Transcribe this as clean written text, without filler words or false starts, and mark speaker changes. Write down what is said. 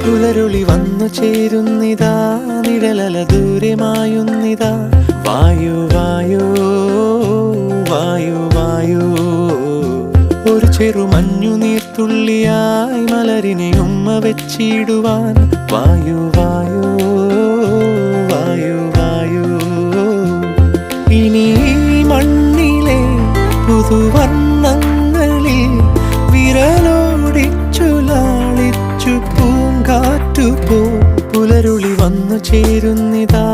Speaker 1: പുലരുളി വന്നു ചേരുന്നിതാ, നിഴലല ദൂരെ മായുന്നിതാ. വായു വായു വായു വായു, ഒരു ചെറു മഞ്ഞു നീർത്തുള്ളിയായി മലരിനെ ഉമ്മ വെച്ചിടുവാൻ. വായു വായു വായു വായു, ഇനി മണ്ണിലെ പുതുവർണ്ണങ്ങളിൽ വിരലോടിച്ചു ലാളിച്ചു പൂങ്കാറ്റുപോ. പുലരുളി വന്നു ചേരുന്നിതാ,